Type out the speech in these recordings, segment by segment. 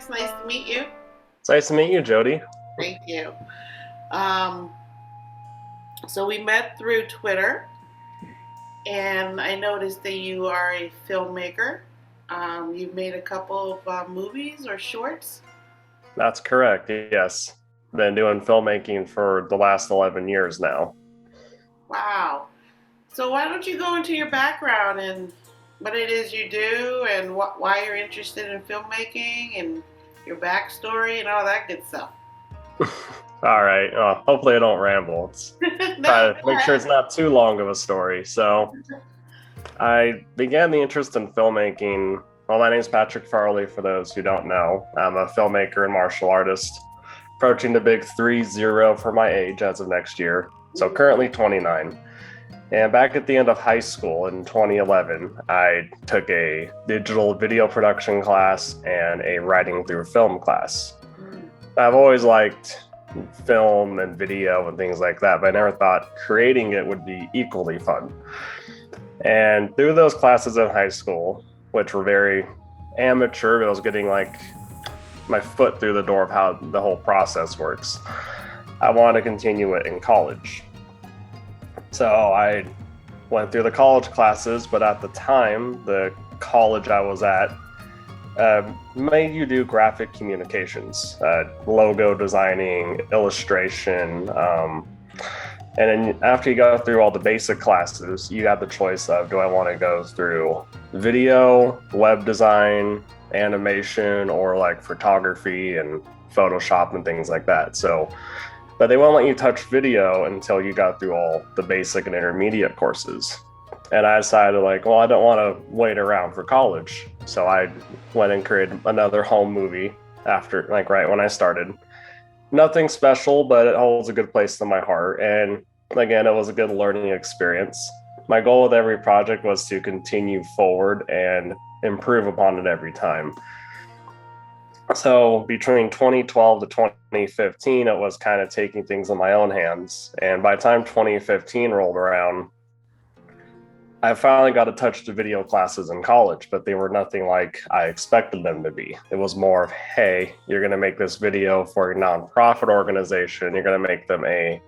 It's nice to meet you. It's nice to meet you, Jody. Thank you. Um, so we met through Twitter, and I noticed that you are a filmmaker. You've made a couple of movies or shorts. That's correct. Yes. Been doing filmmaking for the last 11 years now. Wow. So why don't you go into your background and what it is you do and why you're interested in filmmaking and your backstory and all that good stuff. All right. Hopefully I don't ramble. No, Try to go make sure it's ahead. not too long of a story. So I began the interest in filmmaking. Well, my name is Patreck Farley, for those who don't know. I'm a filmmaker and martial artist, approaching the big 3-0 for my age as of next year. So currently 29. And back at the end of high school in 2011, I took a digital video production class and a writing through film class. I've always liked film and video and things like that, but I never thought creating it would be equally fun. And through those classes in high school, which were very amateur, but I was getting like my foot through the door of how the whole process works. I wanted to continue it in college. So I went through the college classes, but at the time, the college I was at made you do graphic communications, logo designing, illustration. And then after you go through all the basic classes, you have the choice of, do I want to go through video, web design, animation, or like photography and Photoshop and things like that. But they won't let you touch video until you got through all the basic and intermediate courses. And I decided well, I don't want to wait around for college. So I went and created another home movie after, right when I started. Nothing special, but it holds a good place in my heart. And again, it was a good learning experience. My goal with every project was to continue forward and improve upon it every time. So between 2012 to 2015, it was kind of taking things in my own hands. And by the time 2015 rolled around, I finally got to touch the video classes in college, but they were nothing like I expected them to be. It was more of, hey, you're going to make this video for a nonprofit organization. You're going to make them a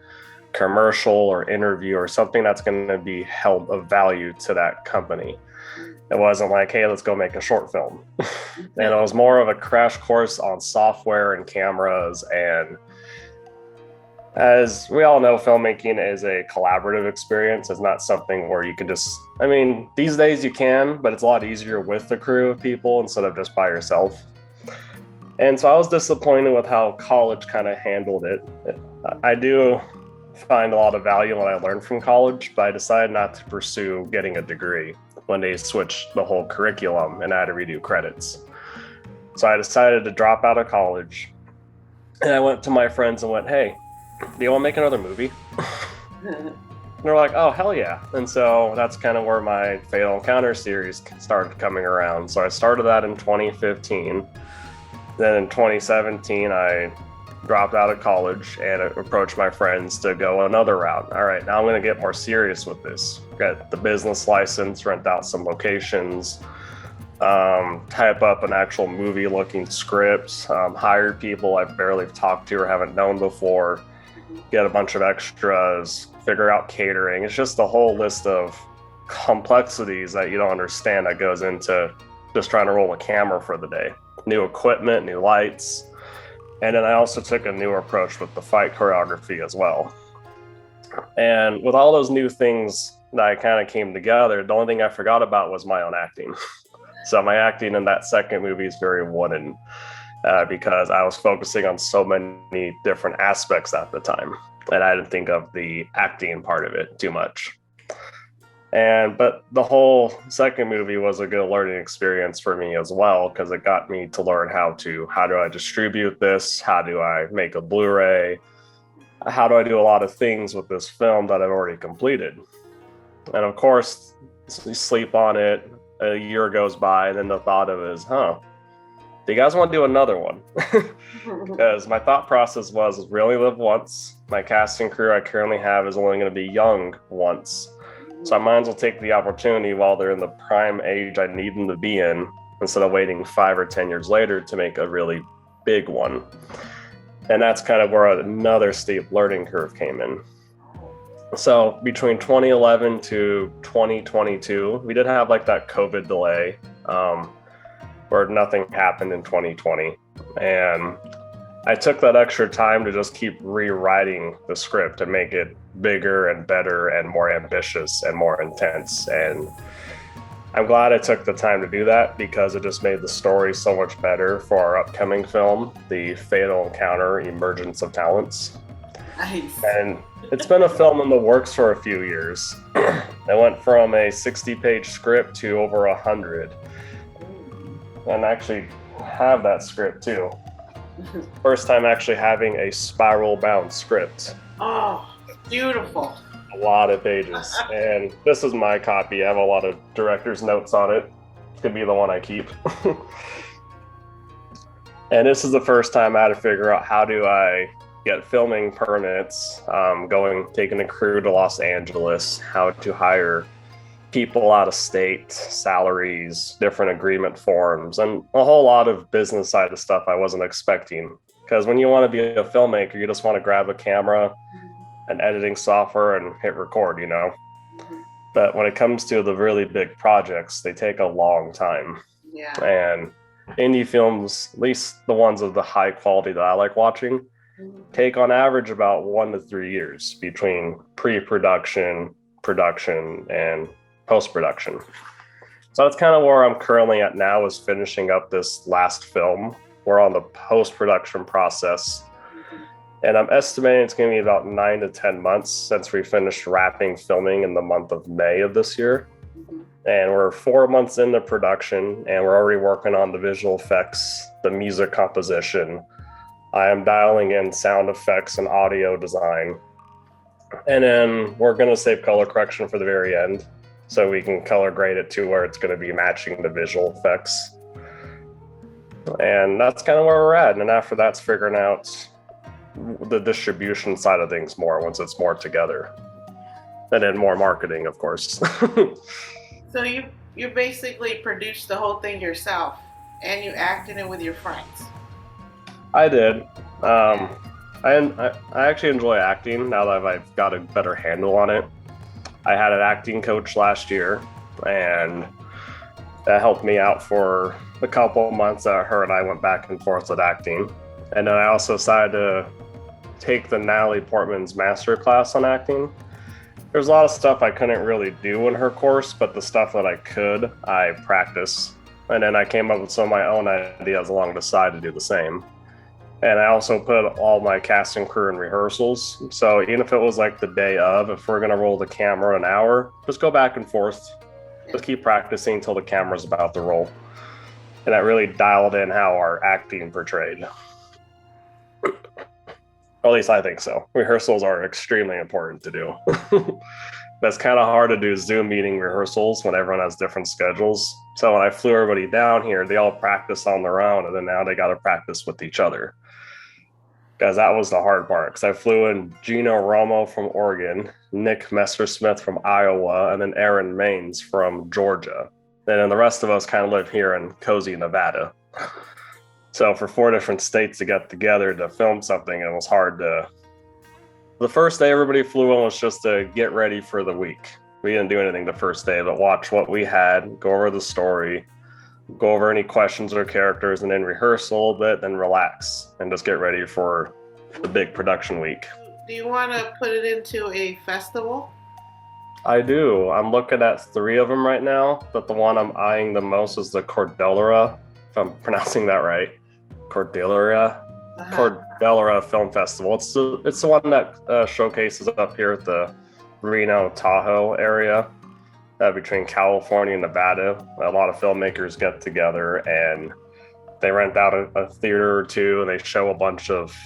commercial or interview or something that's going to be held of value to that company. It wasn't like, hey, let's go make a short film. And it was more of a crash course on software and cameras. And as we all know, filmmaking is a collaborative experience. It's not something where you can these days you can, but it's a lot easier with a crew of people instead of just by yourself. And so I was disappointed with how college kind of handled it. I do find a lot of value in what I learned from college, but I decided not to pursue getting a degree when they switched the whole curriculum and I had to redo credits. So I decided to drop out of college. And I went to my friends and went, hey, do you want to make another movie? And they're like, oh, hell yeah. And so that's kind of where my Fatal Encounter series started coming around. So I started that in 2015. Then in 2017, I dropped out of college and approached my friends to go another route. All right, now I'm going to get more serious with this. Get the business license, rent out some locations, type up an actual movie looking script, hire people I've barely talked to or haven't known before, get a bunch of extras, figure out catering. It's just a whole list of complexities that you don't understand that goes into just trying to roll a camera for the day. New equipment, new lights. And then I also took a new approach with the fight choreography as well. And with all those new things that I kind of came together, the only thing I forgot about was my own acting. So my acting in that second movie is very wooden because I was focusing on so many different aspects at the time. And I didn't think of the acting part of it too much. But the whole second movie was a good learning experience for me as well, because it got me to learn how do I distribute this? How do I make a Blu-ray? How do I do a lot of things with this film that I've already completed? And of course, you sleep on it, a year goes by, and then the thought of it is, do you guys want to do another one? Because my thought process was, we only live once. My casting crew I currently have is only going to be young once. So I might as well take the opportunity while they're in the prime age I need them to be in instead of waiting 5 or 10 years later to make a really big one. And that's kind of where another steep learning curve came in. So between 2011 to 2022, we did have like that COVID delay where nothing happened in 2020. And I took that extra time to just keep rewriting the script and make it bigger and better and more ambitious and more intense. And I'm glad I took the time to do that because it just made the story so much better for our upcoming film, The Fatal Encounter, Emergence of Talents. Nice. And it's been a film in the works for a few years. I went from a 60-page script to over 100. And I actually have that script too. First time actually having a spiral-bound script. Oh, beautiful. A lot of pages. And this is my copy. I have a lot of director's notes on it. It could be the one I keep. And this is the first time I had to figure out how do I get filming permits, taking a crew to Los Angeles, how to hire people out of state, salaries, different agreement forms, and a whole lot of business side of stuff I wasn't expecting. Because when you want to be a filmmaker, you just want to grab a camera and editing software and hit record, you know. But when it comes to the really big projects, they take a long time. Yeah. And indie films, at least the ones of the high quality that I like watching, take on average about 1 to 3 years between pre-production, production, and post-production. So that's kind of where I'm currently at now, is finishing up this last film. We're on the post-production process. And I'm estimating it's going to be about 9 to 10 months since we finished wrapping filming in the month of May of this year. And we're 4 months into production, and we're already working on the visual effects, the music composition. I am dialing in sound effects and audio design. And then we're going to save color correction for the very end, so we can color grade it to where it's going to be matching the visual effects. And that's kind of where we're at. And then after that's figuring out the distribution side of things more once it's more together. And then more marketing, of course. So you basically produced the whole thing yourself, and you acted it with your friends. I did. I actually enjoy acting now that I've got a better handle on it. I had an acting coach last year, and that helped me out for a couple of months that her and I went back and forth with acting. And then I also decided to take the Natalie Portman's master class on acting. There's a lot of stuff I couldn't really do in her course, but the stuff that I could, I practice. And then I came up with some of my own ideas along the side to do the same. And I also put all my cast and crew in rehearsals. So even if it was like the day of, if we're going to roll the camera an hour, just go back and forth. Just keep practicing until the camera's about to roll. And that really dialed in how our acting portrayed. Or at least I think so. Rehearsals are extremely important to do. That's kind of hard to do Zoom meeting rehearsals when everyone has different schedules. So when I flew everybody down here, they all practiced on their own, and then now they got to practice with each other. Because that was the hard part. Because I flew in Gino Romo from Oregon, Nick Messersmith from Iowa, and then Aaron Maines from Georgia. And then the rest of us kind of live here in cozy Nevada. So for 4 different states to get together to film something, it was hard to... The first day everybody flew in was just to get ready for the week. We didn't do anything the first day, but watch what we had, go over the story, go over any questions or characters, and then rehearse a little bit, then relax, and just get ready for the big production week. Do you want to put it into a festival? I do. I'm looking at 3 of them right now, but the one I'm eyeing the most is the Cordillera, if I'm pronouncing that right. Cordillera Film Festival. It's the one that showcases up here at the Reno, Tahoe area, between California and Nevada. A lot of filmmakers get together and they rent out a theater or two, and they show a bunch of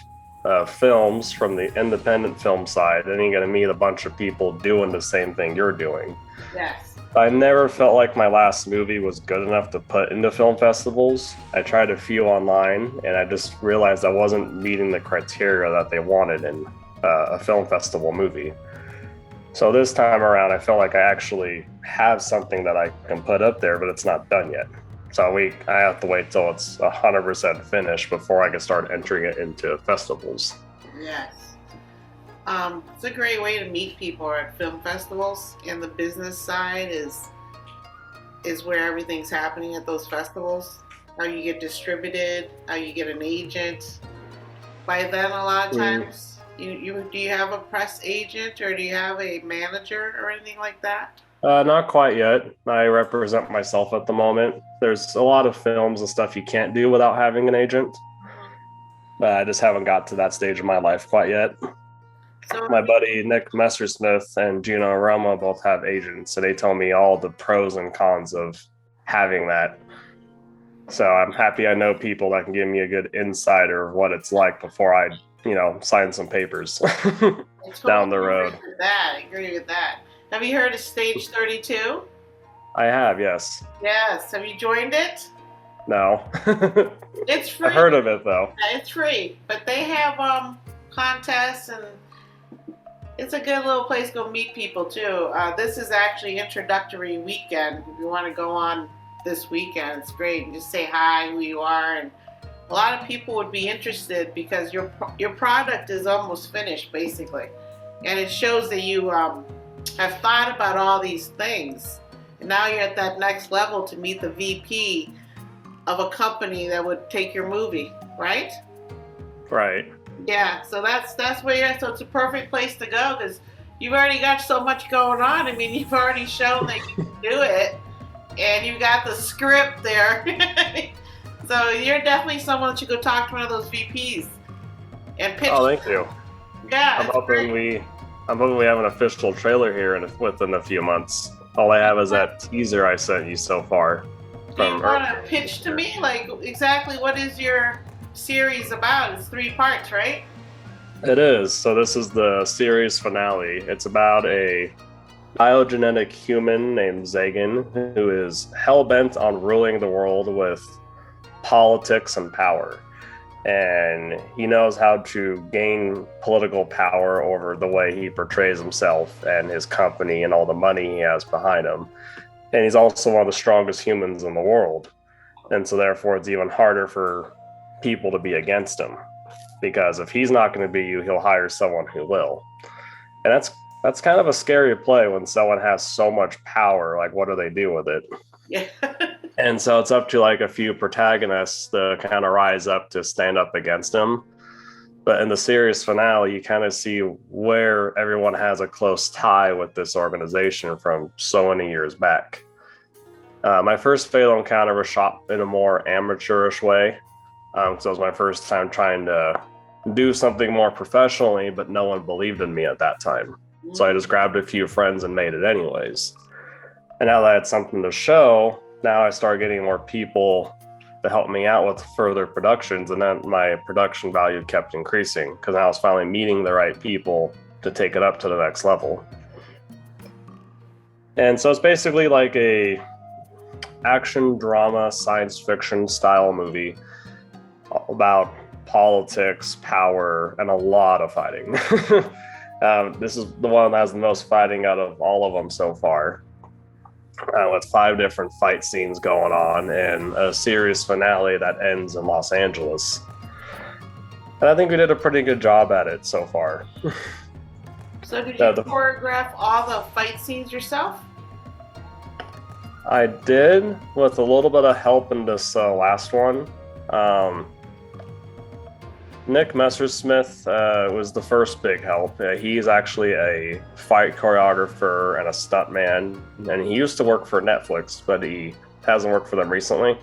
films from the independent film side, and you're going to meet a bunch of people doing the same thing you're doing. Yes. I never felt like my last movie was good enough to put into film festivals. I tried a few online, and I just realized I wasn't meeting the criteria that they wanted in a film festival movie. So this time around, I felt like I actually have something that I can put up there, but it's not done yet. So I have to wait till it's 100% finished before I can start entering it into festivals. Yes. It's a great way to meet people at film festivals, and the business side is where everything's happening at those festivals. How you get distributed, how you get an agent. By then, a lot of times, you do you have a press agent or do you have a manager or anything like that? Not quite yet. I represent myself at the moment. There's a lot of films and stuff you can't do without having an agent. But I just haven't got to that stage of my life quite yet. So, My buddy Nick Messersmith and Juno Roma both have agents, so they tell me all the pros and cons of having that. So I'm happy I know people that can give me a good insider of what it's like before I, sign some papers down the road. I agree with that. Have you heard of Stage 32? I have, yes. Yes. Have you joined it? No. It's free. I've heard of it though. It's free, but they have contests, and it's a good little place to go meet people too. This is actually introductory weekend. If you want to go on this weekend, it's great. And just say hi, who you are, and a lot of people would be interested because your product is almost finished basically, and it shows that you have thought about all these things, and now you're at that next level to meet the VP of a company that would take your movie, right? Right. Yeah, so that's where you're at. So it's a perfect place to go because you've already got so much going on. I mean, you've already shown that you can do it, and you got the script there. So you're definitely someone that should go talk to one of those VPs and pitch. Oh, thank you. Yeah, I'm hoping we have an official trailer here within a few months. All I have is that teaser I sent you so far. Do you want to pitch to me, like exactly what is your series about? It's 3 parts, right? It is. So this is the series finale. It's about a biogenetic human named Zagan who is hell-bent on ruling the world with politics and power. And he knows how to gain political power over the way he portrays himself and his company and all the money he has behind him. And he's also one of the strongest humans in the world. And so therefore it's even harder for people to be against him, because if he's not going to be you, he'll hire someone who will. And that's kind of a scary play when someone has so much power. Like, what do they do with it? Yeah. And so it's up to like a few protagonists to kind of rise up to stand up against him. But in the series finale, you kind of see where everyone has a close tie with this organization from so many years back. My first Fatal Encounter was shot in a more amateurish way, because it was my first time trying to do something more professionally, but no one believed in me at that time. So I just grabbed a few friends and made it anyways. And now that I had something to show, now I started getting more people to help me out with further productions, and then my production value kept increasing because I was finally meeting the right people to take it up to the next level. And so it's basically like a action drama science fiction style movie about politics, power, and a lot of fighting. This is the one that has the most fighting out of all of them so far. With 5 different fight scenes going on and a series finale that ends in Los Angeles. And I think we did a pretty good job at it so far. So did you choreograph all the fight scenes yourself? I did, with a little bit of help in this last one. Nick Messersmith was the first big help. He's actually a fight choreographer and a stuntman, and he used to work for Netflix, but he hasn't worked for them recently.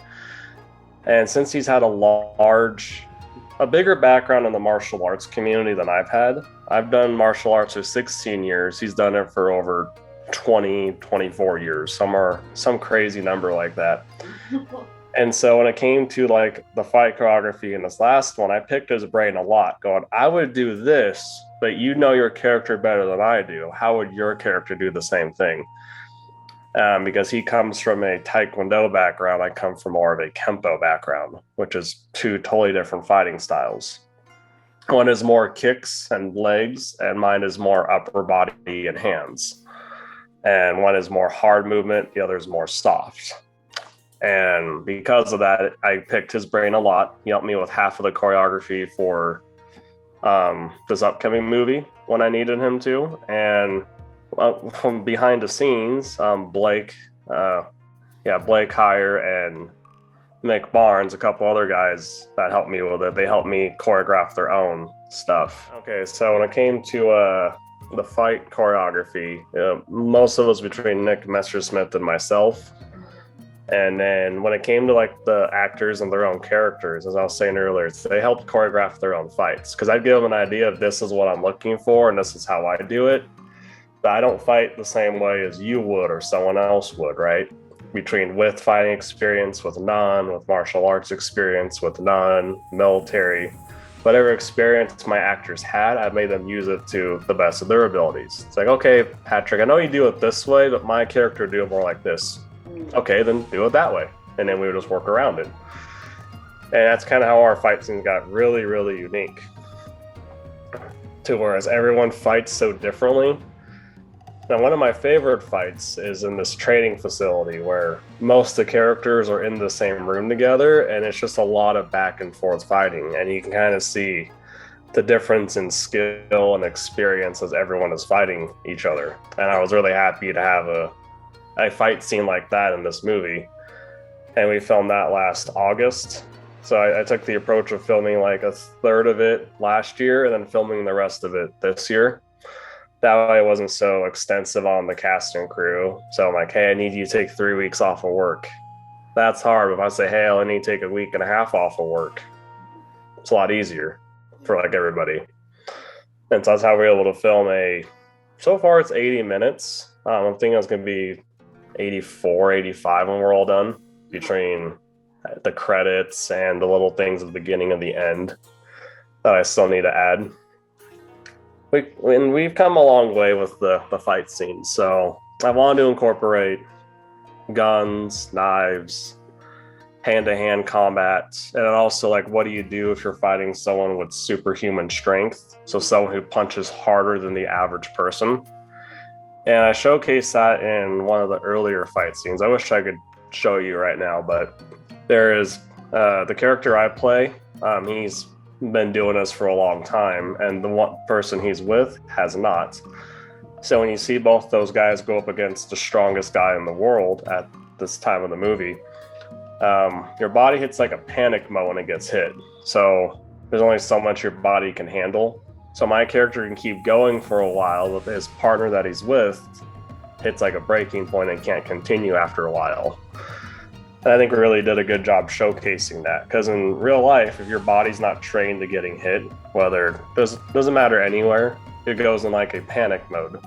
And since he's had a bigger background in the martial arts community than I've had, I've done martial arts for 16 years. He's done it for over 20, 24 years, some crazy number like that. And so when it came to like the fight choreography in this last one, I picked his brain a lot, going, I would do this, but you know your character better than I do. How would your character do the same thing? Because he comes from a Taekwondo background, I come from more of a Kempo background, which is 2 totally different fighting styles. One is more kicks and legs, and mine is more upper body and hands. And one is more hard movement, the other is more soft. And because of that, I picked his brain a lot. He helped me with half of the choreography for this upcoming movie when I needed him to. And from behind the scenes, Blake Heyer and Nick Barnes, a couple other guys that helped me with it, they helped me choreograph their own stuff. Okay, so when it came to the fight choreography, most of it was between Nick Messersmith and myself. And then when it came to like the actors and their own characters, as I was saying earlier, they helped choreograph their own fights. Because I'd give them an idea of this is what I'm looking for and this is how I do it. But I don't fight the same way as you would or someone else would, right? Between with fighting experience, with none, with martial arts experience, with none, military, whatever experience my actors had, I made them use it to the best of their abilities. It's like, okay, Patreck, I know you do it this way, but my character do it more like this. Okay, then do it that way. And then we would just work around it. And that's kind of how our fight scenes got really, really unique. To whereas everyone fights so differently. Now, one of my favorite fights is in this training facility where most of the characters are in the same room together, and it's just a lot of back and forth fighting. And you can kind of see the difference in skill and experience as everyone is fighting each other. And I was really happy to have a fight scene like that in this movie. And we filmed that last August. So I took the approach of filming like a third of it last year and then filming the rest of it this year. That way it wasn't so extensive on the cast and crew. So I'm like, hey, I need you to take 3 weeks off of work. That's hard. But if I say, hey, I need to take a week and a half off of work, it's a lot easier for like everybody. And so that's how we were able to film so far it's 80 minutes. I'm thinking it's going to be 84, 85 when we're all done, between the credits and the little things at the beginning and the end that I still need to add. We've come a long way with the fight scenes, so I wanted to incorporate guns, knives, hand-to-hand combat, and also like what do you do if you're fighting someone with superhuman strength, so someone who punches harder than the average person. And I showcased that in one of the earlier fight scenes. I wish I could show you right now, but there is the character I play. He's been doing this for a long time, and the one person he's with has not. So when you see both those guys go up against the strongest guy in the world at this time of the movie, your body hits like a panic mode when it gets hit. So there's only so much your body can handle. So my character can keep going for a while, but his partner that he's with hits like a breaking point and can't continue after a while. And I think we really did a good job showcasing that, because in real life, if your body's not trained to getting hit, whether doesn't matter anywhere, it goes in like a panic mode.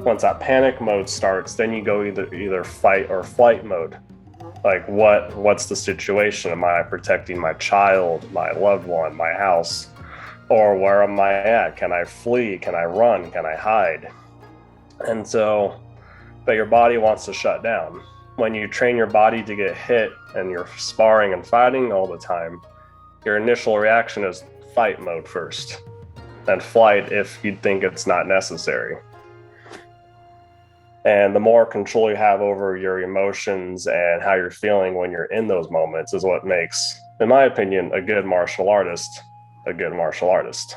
Once that panic mode starts, then you go either fight or flight mode. Like what's the situation? Am I protecting my child, my loved one, my house? Or where am I at? Can I flee? Can I run? Can I hide? And so, but your body wants to shut down. When you train your body to get hit and you're sparring and fighting all the time, your initial reaction is fight mode first, then flight if you think it's not necessary. And the more control you have over your emotions and how you're feeling when you're in those moments is what makes, in my opinion, a good martial artist a good martial artist.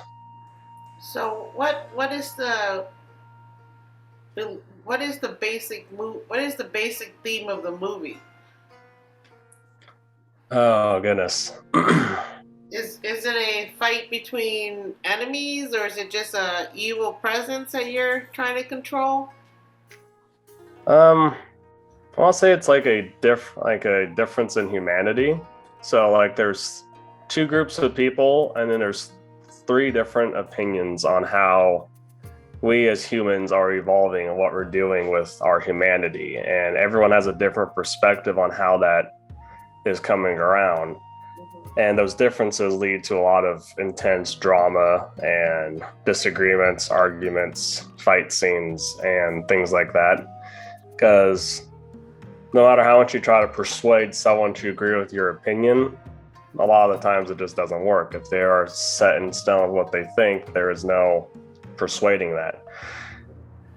So what is the basic theme of the movie? Oh goodness. Is it a fight between enemies, or is it just a evil presence that you're trying to control? I'll say it's like a difference in humanity. So like there's two groups of people, and then there's three different opinions on how we as humans are evolving and what we're doing with our humanity. And everyone has a different perspective on how that is coming around. And those differences lead to a lot of intense drama and disagreements, arguments, fight scenes, and things like that. Because no matter how much you try to persuade someone to agree with your opinion, a lot of the times it just doesn't work. If they are set in stone what they think, there is no persuading that.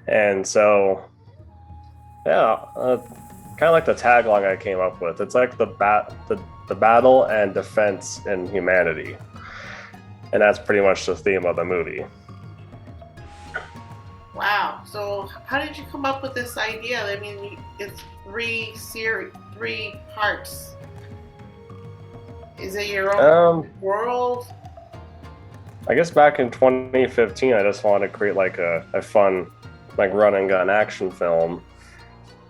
And so, yeah, kind kind of like the tagline I came up with. It's like the battle and defense in humanity, and that's pretty much the theme of the movie. Wow. So how did you come up with this idea? I mean, it's three parts. Is it your own world? I guess back in 2015, I just wanted to create like a fun, like run and gun action film.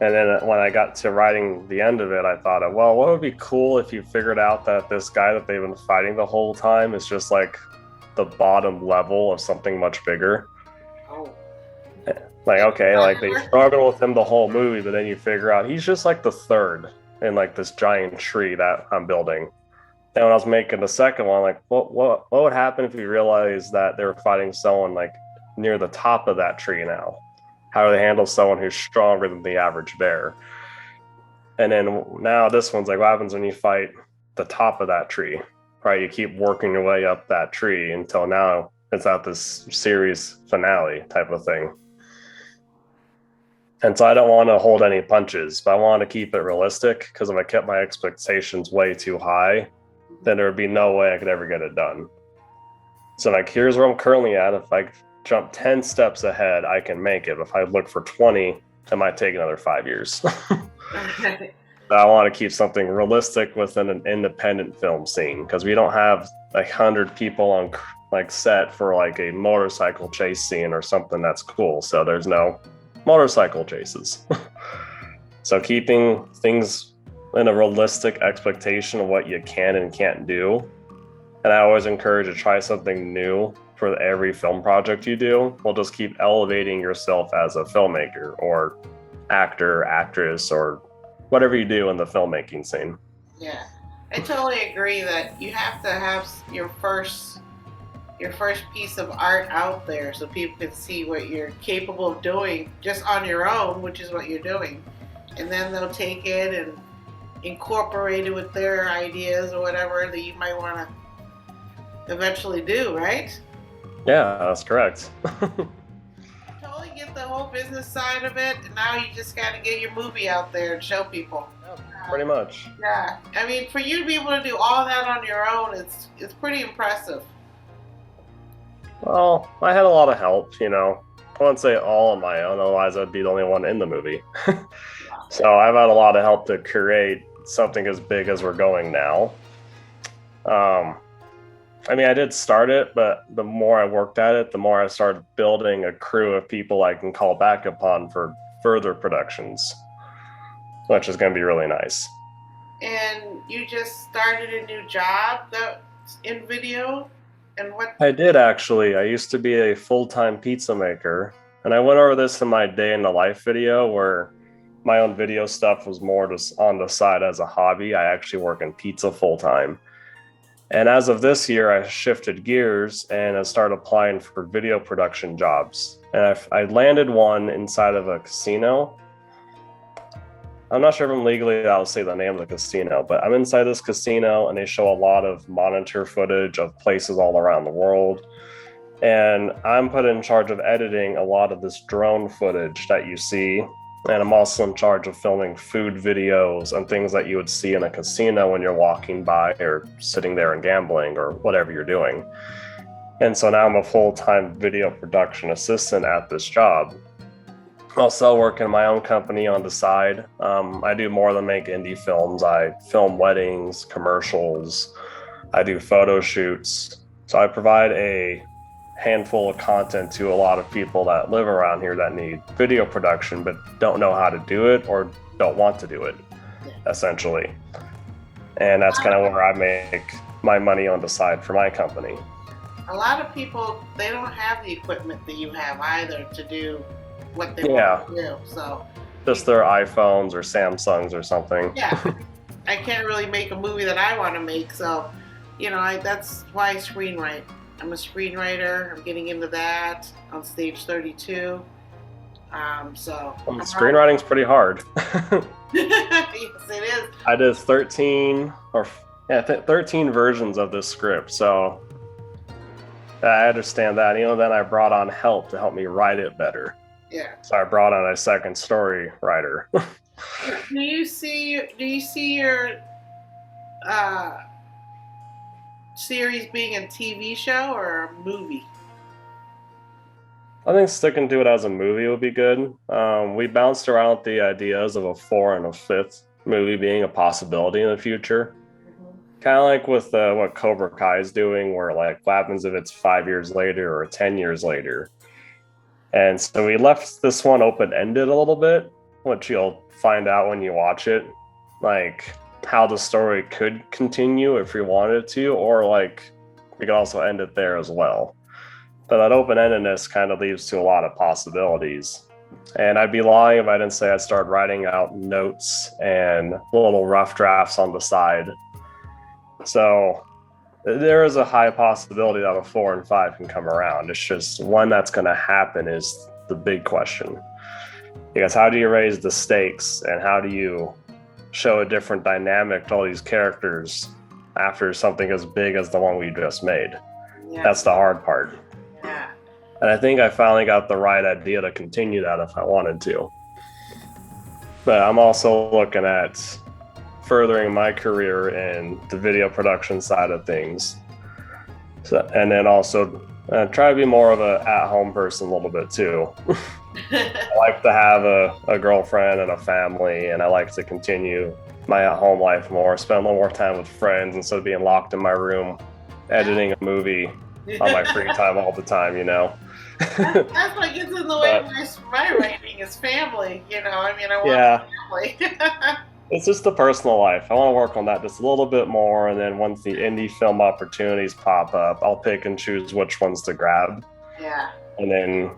And then when I got to writing the end of it, I thought, well, what would be cool if you figured out that this guy that they've been fighting the whole time is just like the bottom level of something much bigger. Oh. Like, okay, like they struggle with him the whole movie, but then you figure out he's just like the third in like this giant tree that I'm building. And when I was making the second one, like, what would happen if you realized that they were fighting someone like near the top of that tree now? How do they handle someone who's stronger than the average bear? And then now this one's like, what happens when you fight the top of that tree, right? You keep working your way up that tree until now it's at this series finale type of thing. And so I don't want to hold any punches, but I want to keep it realistic, because if I kept my expectations way too high, then there would be no way I could ever get it done. So like, here's where I'm currently at. If I jump 10 steps ahead, I can make it. If I look for 20, it might take another 5 years. Okay. I want to keep something realistic within an independent film scene, because we don't have like 100 people on like set for like a motorcycle chase scene or something that's cool. So there's no motorcycle chases. So keeping things in a realistic expectation of what you can and can't do. And I always encourage you to try something new for every film project you do. Will just keep elevating yourself as a filmmaker or actor, actress, or whatever you do in the filmmaking scene. Yeah, I totally agree that you have to have your first piece of art out there so people can see what you're capable of doing just on your own, which is what you're doing. And then they'll take it and incorporate it with their ideas or whatever that you might want to eventually do, right? Yeah, that's correct. Totally get the whole business side of it, and now you just got to get your movie out there and show people. Pretty much. Yeah, I mean, for you to be able to do all that on your own, it's pretty impressive. Well, I had a lot of help, you know. I wouldn't say all on my own, otherwise I'd be the only one in the movie. So I've had a lot of help to create something as big as we're going now. I mean, I did start it, but the more I worked at it, the more I started building a crew of people I can call back upon for further productions, which is going to be really nice. And you just started a new job that's in video? And what? I did, actually. I used to be a full-time pizza maker, and I went over this in my day in the life video, where my own video stuff was more just on the side as a hobby. I actually work in pizza full-time. And as of this year, I shifted gears and I started applying for video production jobs. And I landed one inside of a casino. I'm not sure if I'm legally allowed to say the name of the casino, but I'm inside this casino and they show a lot of monitor footage of places all around the world. And I'm put in charge of editing a lot of this drone footage that you see. And I'm also in charge of filming food videos and things that you would see in a casino when you're walking by or sitting there and gambling or whatever you're doing. And so now I'm a full-time video production assistant at this job. Also work in my own company on the side. I do more than make indie films. I film weddings, commercials. I do photo shoots. So I provide a handful of content to a lot of people that live around here that need video production but don't know how to do it or don't want to do it, essentially. And that's kind of where I make my money on the side for my company. A lot of people, they don't have the equipment that you have either to do what they want to do. So just their iPhones or Samsungs or something. Yeah, I can't really make a movie that I want to make, so that's why I screenwrite. I'm a screenwriter. I'm getting into that on stage 32. Screenwriting's pretty hard. Yes, it is. I did 13 versions of this script, so I understand that. Then I brought on help to help me write it better. Yeah. So I brought on a second story writer. Do you see your uh, series being a TV show or a movie? I think sticking to it as a movie would be good. We bounced around the ideas of a four and a fifth movie being a possibility in the future. Kind of like with what Cobra Kai is doing, where like what happens if it's 5 years later or 10 years later. And so we left this one open ended a little bit, which you'll find out when you watch it, like how the story could continue if we wanted to, or like we could also end it there as well. But that open endedness kind of leaves to a lot of possibilities. And I'd be lying if I didn't say I'd start writing out notes and little rough drafts on the side. So there is a high possibility that a 4 and 5 can come around. It's just when that's going to happen is the big question. Because how do you raise the stakes and how do you show a different dynamic to all these characters after something as big as the one we just made? Yeah. That's the hard part. Yeah. And I think I finally got the right idea to continue that if I wanted to. But I'm also looking at furthering my career in the video production side of things. So, and then also try to be more of a at-home person a little bit too. I like to have a girlfriend and a family, and I like to continue my at-home life more, spend a little more time with friends instead of being locked in my room editing a movie on my free time all the time, you know. That's what gets in the way of my writing is family, you know. I mean, I want family. It's just the personal life. I want to work on that just a little bit more, and then once the indie film opportunities pop up, I'll pick and choose which ones to grab. Yeah. And then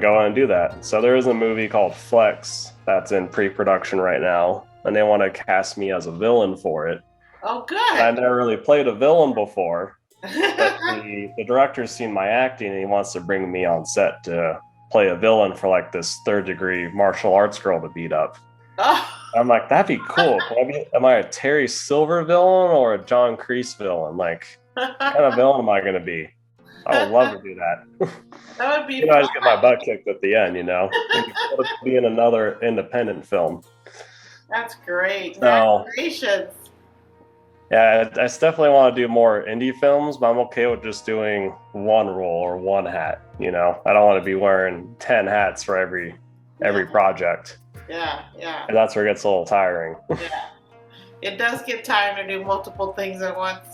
go on and do that. So there is a movie called Flex that's in pre-production right now, and they want to cast me as a villain for it. Oh, good. I've never really played a villain before, but the director's seen my acting, and he wants to bring me on set to play a villain for like this third-degree martial arts girl to beat up. Oh. I'm like, that'd be cool. Am I a Terry Silver villain or a John Kreese villain? Like, what kind of villain am I going to be? I would love to do that. That would be fun. I just get my butt kicked at the end, you know? Be in another independent film. That's great. Congratulations. Yeah, I definitely want to do more indie films, but I'm okay with just doing one role or one hat, you know? I don't want to be wearing 10 hats for every project. Yeah. And that's where it gets a little tiring. Yeah. It does get tiring to do multiple things at once.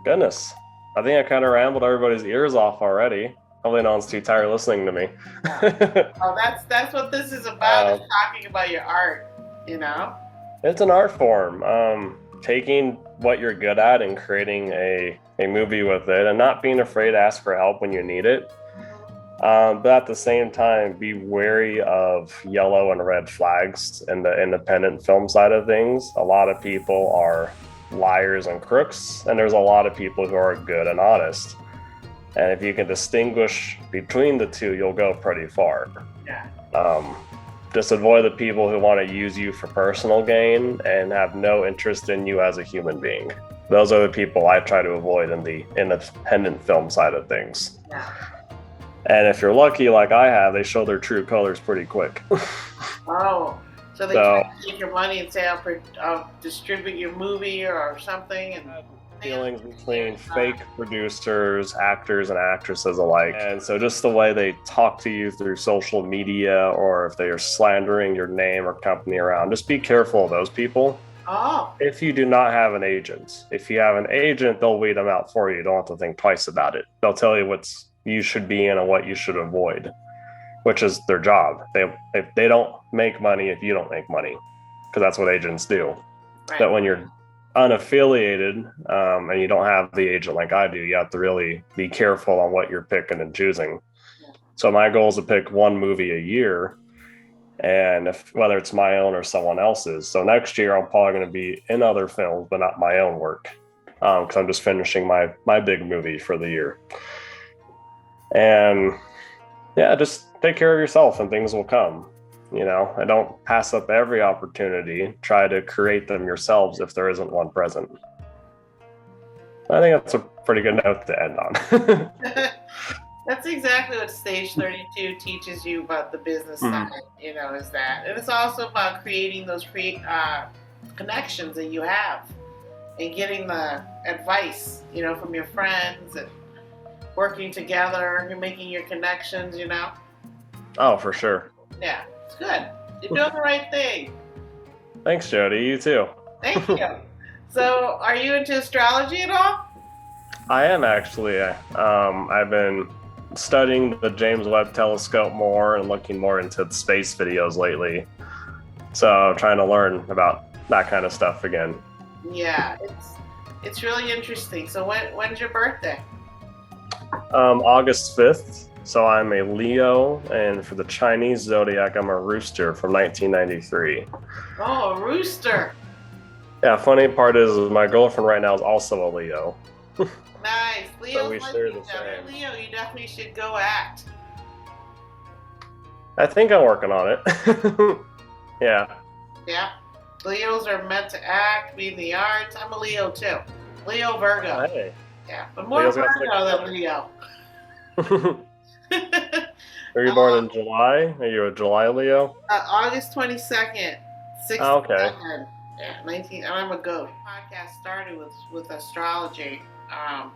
Goodness. I think I kind of rambled everybody's ears off already. Hopefully no one's too tired listening to me. Oh, that's what this is about, is talking about your art, you know? It's an art form. Taking what you're good at and creating a movie with it and not being afraid to ask for help when you need it. But at the same time, be wary of yellow and red flags in the independent film side of things. A lot of people are liars and crooks, and there's a lot of people who are good and honest. And if you can distinguish between the two, you'll go pretty far. Yeah. Just avoid the people who want to use you for personal gain and have no interest in you as a human being. Those are the people I try to avoid in the independent film side of things. Yeah. And if you're lucky, like I have, they show their true colors pretty quick. Oh, so they try to take your money and say, I'll distribute your movie or something. And feelings between fake producers, actors, and actresses alike. And so just the way they talk to you through social media, or if they are slandering your name or company around, just be careful of those people. Oh. If you do not have an agent. If you have an agent, they'll weed them out for you. You don't have to think twice about it. They'll tell you what's you should be in and what you should avoid, which is their job. If they don't make money if you don't make money, because that's what agents do. Right. But when you're unaffiliated and you don't have the agent like I do, you have to really be careful on what you're picking and choosing. Yeah. So my goal is to pick one movie a year, and whether it's my own or someone else's. So next year I'm probably going to be in other films, but not my own work, because I'm just finishing my big movie for the year. And yeah, just take care of yourself and things will come, you know. And don't pass up every opportunity. Try to create them yourselves if there isn't one present. I think that's a pretty good note to end on. That's exactly what Stage 32 teaches you about the business side, Mhm. is that. And it's also about creating those connections that you have and getting the advice, from your friends and working together and making your connections. Oh, for sure. Yeah, it's good. You're doing the right thing. Thanks, Jody. You too. Thank you. So, are you into astrology at all? I am actually. I've been studying the James Webb Telescope more and looking more into the space videos lately. So I'm trying to learn about that kind of stuff again. Yeah, it's really interesting. So, when's your birthday? August 5th. So I'm a Leo, and for the Chinese zodiac, I'm a rooster from 1993. Oh, a rooster. Yeah, funny part is my girlfriend right now is also a Leo. Nice. So Leos we like share each the other. same. Leo, you definitely should go act. I think I'm working on it. Yeah. Yeah. Leos are meant to act, be in the arts. I'm a Leo too. Leo Oh, Virgo. hey. Yeah, but more Leo's got thick Virgo than skin. Leo. Are you born in July? Are you a July Leo? August 22nd, Oh, okay. 67. Yeah, 19. And I'm a goat. Podcast started with astrology.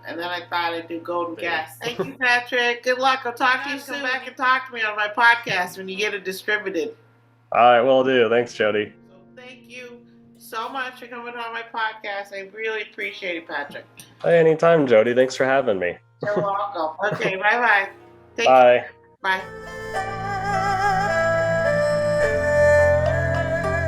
And then I thought I'd do golden guess. Thank you, Patrick. Good luck. I'll talk to you soon. Come back and talk to me on my podcast when you get it distributed. All right, will do. Thanks, Jody. So thank you so much for coming on my podcast. I really appreciate it, Patrick. Hey, anytime, Jody. Thanks for having me. You're welcome. Okay, bye-bye. Take care. Bye. Bye.